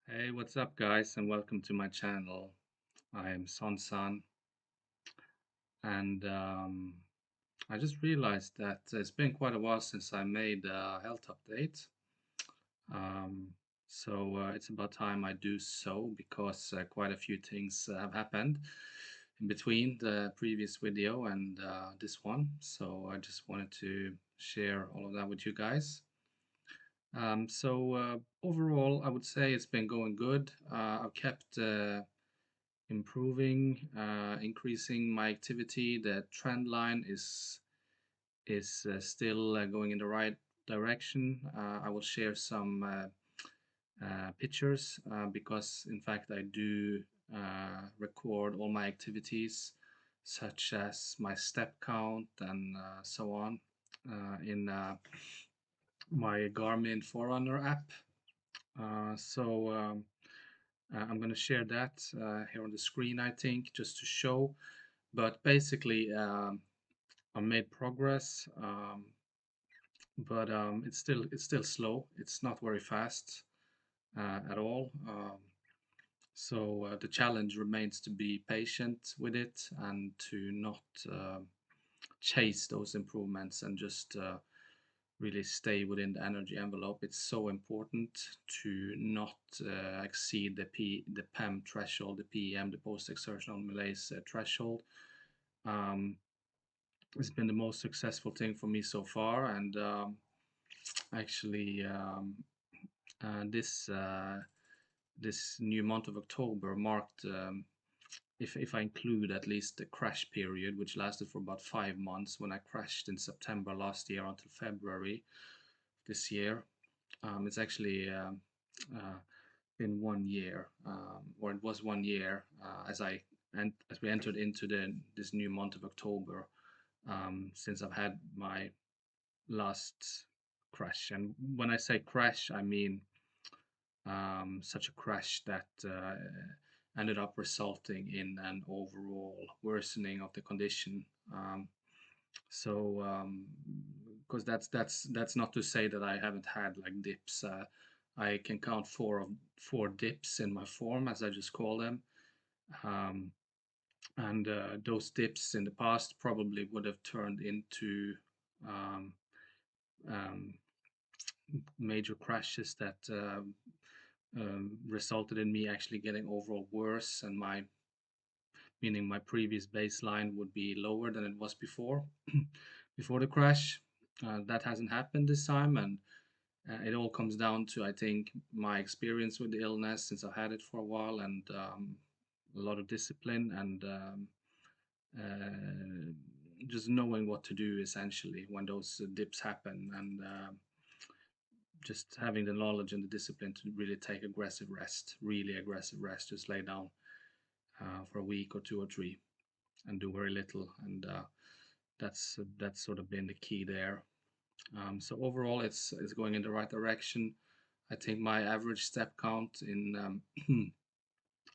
Hey, what's up, guys, and welcome to my channel. I am San, and I just realized that it's been quite a while since I made a health update. Um, so it's about time I do so because quite a few things have happened in between the previous video and this one. So I just wanted to share all of that with you guys. So overall, I would say it's been going good. I've kept improving, increasing my activity. The trend line is still going in the right direction. I will share some pictures because, in fact, I do record all my activities, such as my step count and so on, in my Garmin Forerunner app. So I'm going to share that here on the screen, I think, just to show. But basically, I made progress, but it's still slow. It's not very fast at all. So the challenge remains to be patient with it and to not chase those improvements and just really stay within the energy envelope. It's so important to not exceed the PEM threshold, the PEM, the post-exertional malaise threshold. Um, it's been the most successful thing for me so far, and actually, this this new month of October marked, if I include at least the crash period, which lasted for about 5 months, when I crashed in September last year until February this year. It's actually uh, been 1 year, or it was 1 year as we entered into this new month of October, since I've had my last crash. And when I say crash, I mean such a crash that ended up resulting in an overall worsening of the condition. So, because that's not to say that I haven't had like dips. I can count four dips in my form, as I just call them. Um, and those dips in the past probably would have turned into um, um, major crashes that resulted in me actually getting overall worse, and meaning my previous baseline would be lower than it was before before the crash. That hasn't happened this time, and it all comes down to, I think, my experience with the illness since I've had it for a while, and a lot of discipline and just knowing what to do essentially when those dips happen, and just having the knowledge and the discipline to really take aggressive rest, really aggressive rest, just lay down for a week or two or three and do very little. And that's sort of been the key there. So overall, it's going in the right direction. I think my average step count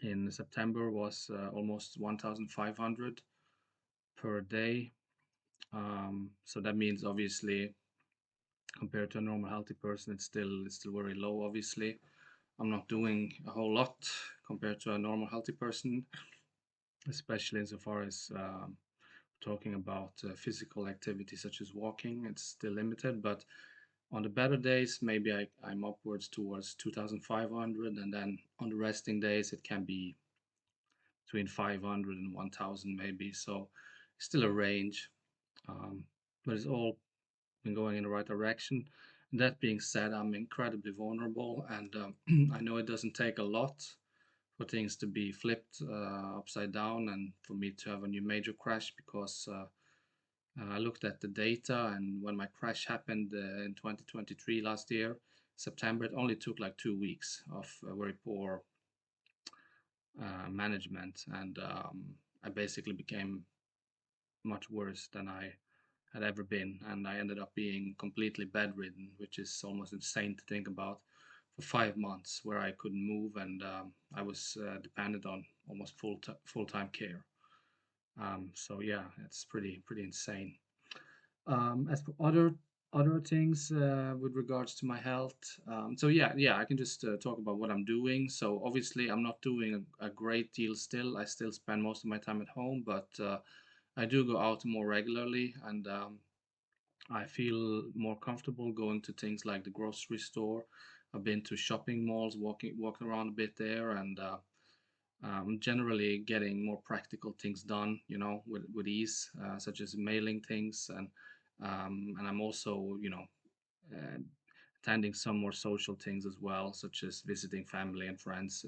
in September was almost 1,500 per day. So that means, obviously, compared to a normal healthy person, it's still very low. Obviously, I'm not doing a whole lot compared to a normal healthy person, especially insofar as talking about physical activity such as walking. It's still limited, but on the better days, maybe I'm upwards towards 2,500, and then on the resting days, it can be between 500 and 1,000 maybe. So still a range, um, but it's all been going in the right direction. That being said, I'm incredibly vulnerable, and I know it doesn't take a lot for things to be flipped upside down and for me to have a new major crash, because I looked at the data, and when my crash happened in 2023 last year, September, it only took like 2 weeks of very poor management, and I basically became much worse than I had ever been, and I ended up being completely bedridden, which is almost insane to think about, for 5 months, where I couldn't move, and I was dependent on almost full-time care. So yeah, it's pretty insane. As for other Other things with regards to my health. So yeah, I can just talk about what I'm doing. So obviously, I'm not doing a great deal still. I still spend most of my time at home, but I do go out more regularly, and I feel more comfortable going to things like the grocery store. I've been to shopping malls, walking around a bit there, and generally getting more practical things done, with ease, such as mailing things, and I'm also, uh, attending some more social things as well, such as visiting family and friends.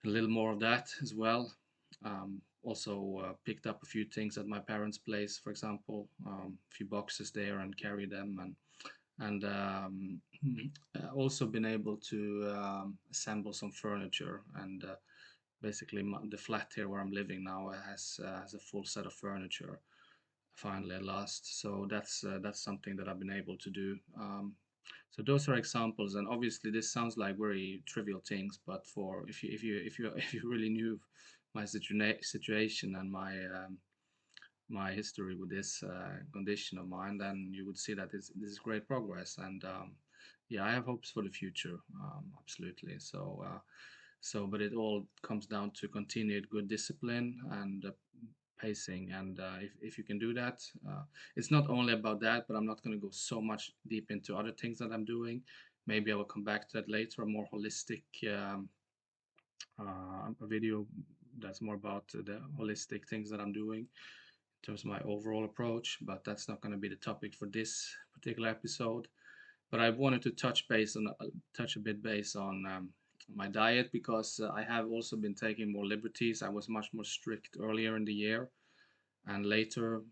A little more of that as well. Also picked up a few things at my parents' place, for example, a few boxes there and carry them, and also been able to assemble some furniture and basically the flat here where I'm living now has a full set of furniture finally at last. So that's something that I've been able to do. So those are examples, and obviously this sounds like very trivial things, but for if you if you really knew my situation and my history with this condition of mine, then you would see that this is great progress. And yeah, I have hopes for the future, absolutely. But it all comes down to continued good discipline and pacing. And if you can do that, it's not only about that, but I'm not going to go so much deep into other things that I'm doing. Maybe I will come back to that later, a more holistic a video that's more about the holistic things that I'm doing in terms of my overall approach, but that's not going to be the topic for this particular episode. But I wanted to touch a bit base on my diet because I have also been taking more liberties. I was much more strict earlier in the year, and later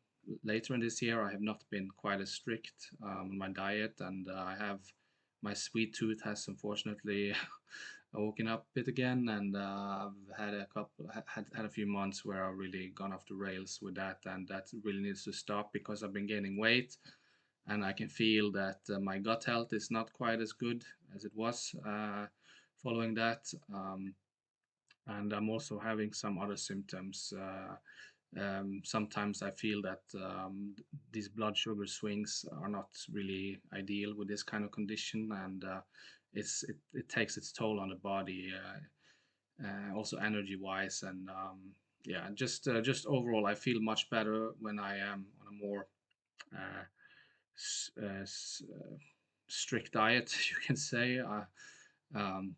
in this year I have not been quite as strict on my diet, and I have my sweet tooth has unfortunately woken up a bit again, and I've had had a few months where I've really gone off the rails with that, and that really needs to stop because I've been gaining weight, and I can feel that my gut health is not quite as good as it was following that. And I'm also having some other symptoms. Sometimes I feel that these blood sugar swings are not really ideal with this kind of condition, and it takes its toll on the body, also energy wise, and yeah, just overall, I feel much better when I am on a more uh, s- uh, s- uh, strict diet, you can say. Um,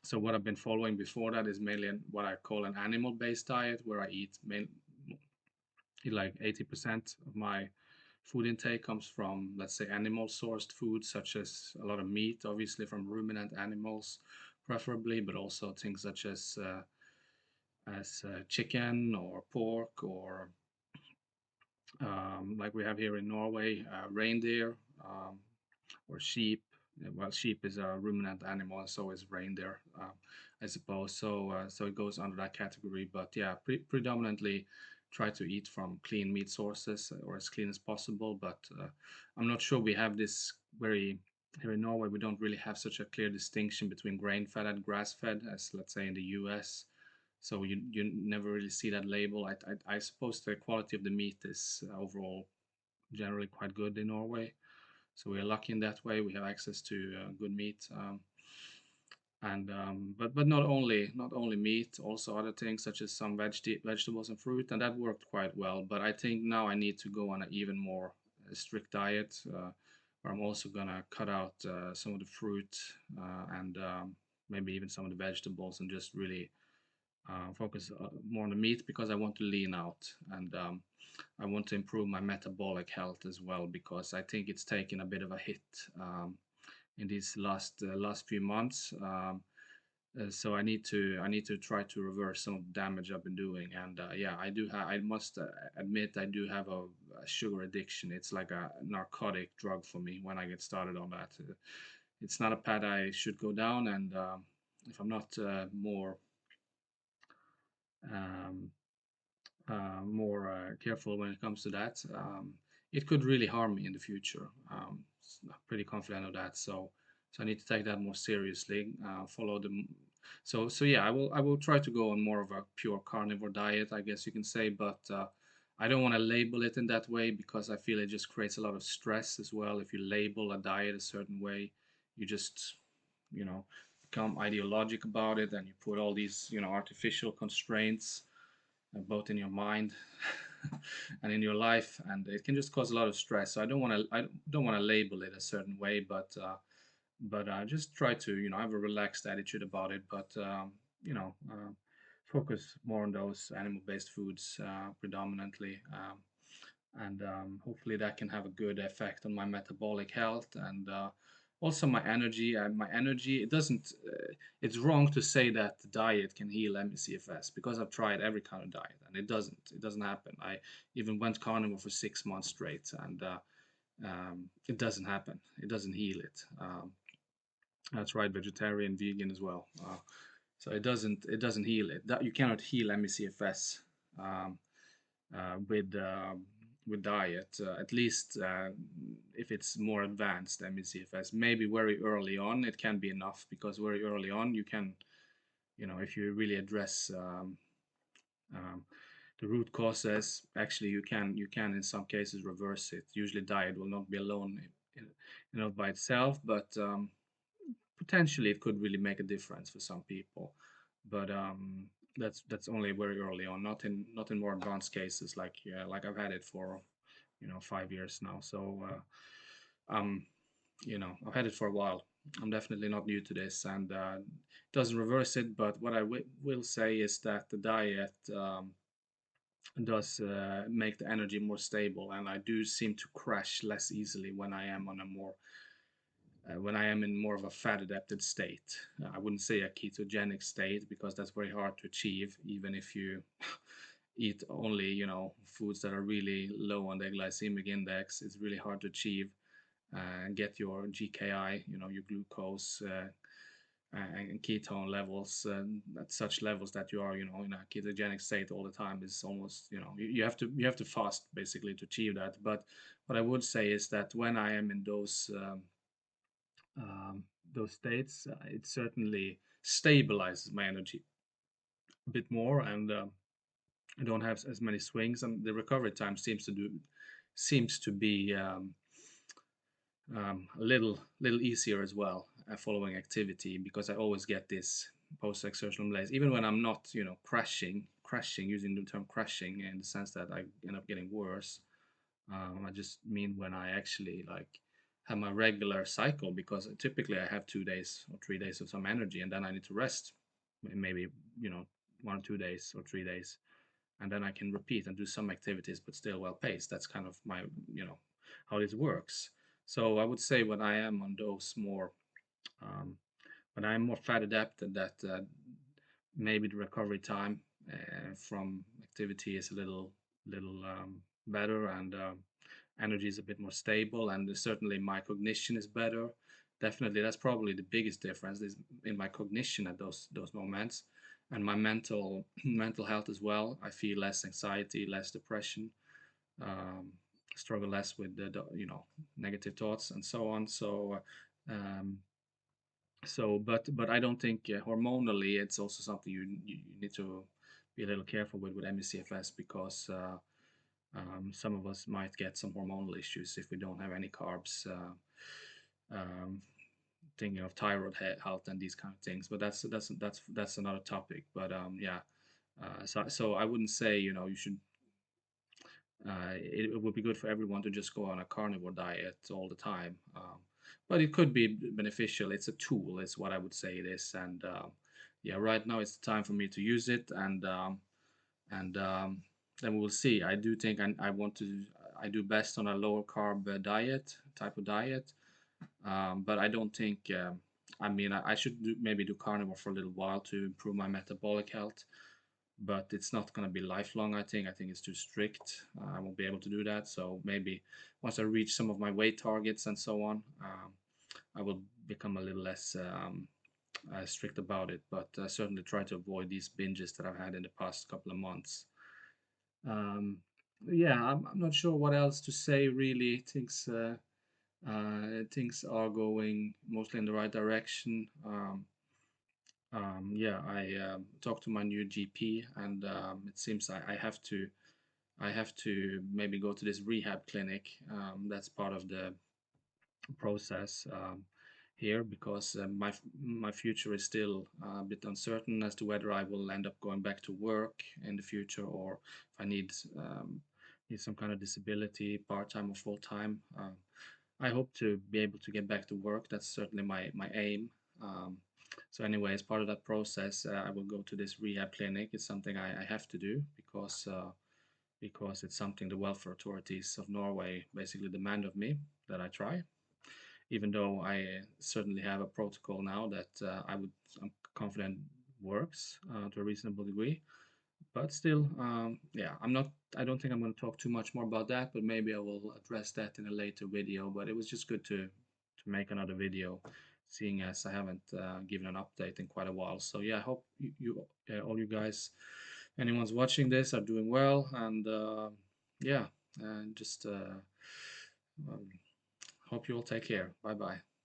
so what I've been following before that is mainly what I call an animal-based diet, where I eat like 80% of my food intake comes from, let's say, animal-sourced food, such as a lot of meat, obviously from ruminant animals, preferably, but also things such as chicken or pork or like we have here in Norway, reindeer or sheep. Well, sheep is a ruminant animal, and so is reindeer, I suppose. So it goes under that category. But yeah, predominantly try to eat from clean meat sources or as clean as possible. But I'm not sure we have this very here in Norway. We don't really have such a clear distinction between grain-fed and grass-fed as, let's say, in the U.S. So you never really see that label. I suppose the quality of the meat is overall generally quite good in Norway. So we are lucky in that way. We have access to good meat, and but not only meat, also other things such as some vegetables and fruit, and that worked quite well. But I think now I need to go on an even more strict diet, where I'm also gonna cut out some of the fruit and maybe even some of the vegetables, and just really focus more on the meat because I want to lean out, and I want to improve my metabolic health as well because I think it's taken a bit of a hit in these last few months. So I need to try to reverse some of the damage I've been doing, and yeah, I must admit I do have a sugar addiction. It's like a narcotic drug for me when I get started on that. It's not a path I should go down, and if I'm not um, more careful when it comes to that, it could really harm me in the future. I'm pretty confident of that. So I need to take that more seriously. Follow the so yeah, I will try to go on more of a pure carnivore diet, I guess you can say, but I don't want to label it in that way because I feel it just creates a lot of stress as well. If you label a diet a certain way, you just, you know, become ideologic about it, and you put all these, artificial constraints both in your mind and in your life, and it can just cause a lot of stress. So I don't want to label it a certain way, but just try to, have a relaxed attitude about it. But you know, focus more on those animal-based foods predominantly, and hopefully that can have a good effect on my metabolic health and also my energy. My energy, it doesn't. It's wrong to say that the diet can heal ME/CFS because I've tried every kind of diet and it doesn't. It doesn't happen. I even went carnivore for 6 months straight, and it doesn't happen. It doesn't heal it. That's right, vegetarian, vegan as well. So it doesn't heal it. That you cannot heal ME/CFS um, with diet. At least if it's more advanced ME/CFS, maybe very early on it can be enough because very early on you can, if you really address um, the root causes, actually you can in some cases reverse it. Usually diet will not be alone, by itself, but potentially it could really make a difference for some people, but that's only very early on, not in more advanced cases like, yeah, like I've had it for 5 years now. So I've had it for a while. I'm definitely not new to this, and it doesn't reverse it. But what I will say is that the diet does make the energy more stable, and I do seem to crash less easily when I am in more of a fat adapted state. I wouldn't say a ketogenic state because that's very hard to achieve, even if you eat only, foods that are really low on the glycemic index. It's really hard to achieve and get your GKI, your glucose and ketone levels at such levels that you are, in a ketogenic state all the time is almost, you have to fast basically to achieve that. But what I would say is that when I am in um, those states, it certainly stabilizes my energy a bit more, and I don't have as many swings, and the recovery time seems to be a little easier as well following activity, because I always get this post-exertional malaise, even when I'm not, crashing, using the term crashing in the sense that I end up getting worse. I just mean when I actually like have my regular cycle, because typically I have 2 days or 3 days of some energy, and then I need to rest, maybe, 1 or 2 days or 3 days, and then I can repeat and do some activities, but still well paced. That's kind of my, how this works. So I would say when I am on those more, um, when I'm more fat adapted, that maybe the recovery time from activity is a little better, and energy is a bit more stable, and certainly my cognition is better. Definitely, that's probably the biggest difference is in my cognition at those moments, and my mental health as well. I feel less anxiety, less depression, um, struggle less with the negative thoughts and so on. Um, but I don't think hormonally it's also something you need to be a little careful with ME/CFS, because some of us might get some hormonal issues if we don't have any carbs. Um, Thinking of thyroid health and these kind of things, but that's another topic. But yeah, so I wouldn't say you should. It would be good for everyone to just go on a carnivore diet all the time. But it could be beneficial. It's a tool, is what I would say it is. And yeah, right now it's the time for me to use it, and then we will see. I do think I do best on a lower carb type of diet, but I don't think. I mean, I should maybe do carnivore for a little while to improve my metabolic health, but it's not going to be lifelong. I think it's too strict. I won't be able to do that. So maybe once I reach some of my weight targets and so on, I will become a little less strict about it. But certainly try to avoid these binges that I've had in the past couple of months. um, yeah, I'm not sure what else to say really. Things are going mostly in the right direction. Yeah, I talked to my new GP, and it seems I have to I have to maybe go to this rehab clinic. That's part of the process here because my future is still a bit uncertain as to whether I will end up going back to work in the future, or if I need some kind of disability, part time or full time. I hope to be able to get back to work. That's certainly my aim. Um, so anyway, as part of that process, I will go to this rehab clinic. It's something I have to do because it's something the welfare authorities of Norway basically demand of me that I try, even though I certainly have a protocol now that I'm confident works to a reasonable degree. But still, yeah, I don't think I'm going to talk too much more about that, but maybe I will address that in a later video. But it was just good to make another video, seeing as I haven't given an update in quite a while. So yeah, I hope all you guys, anyone's watching this, are doing well, and yeah, and just um, hope you all take care. Bye bye.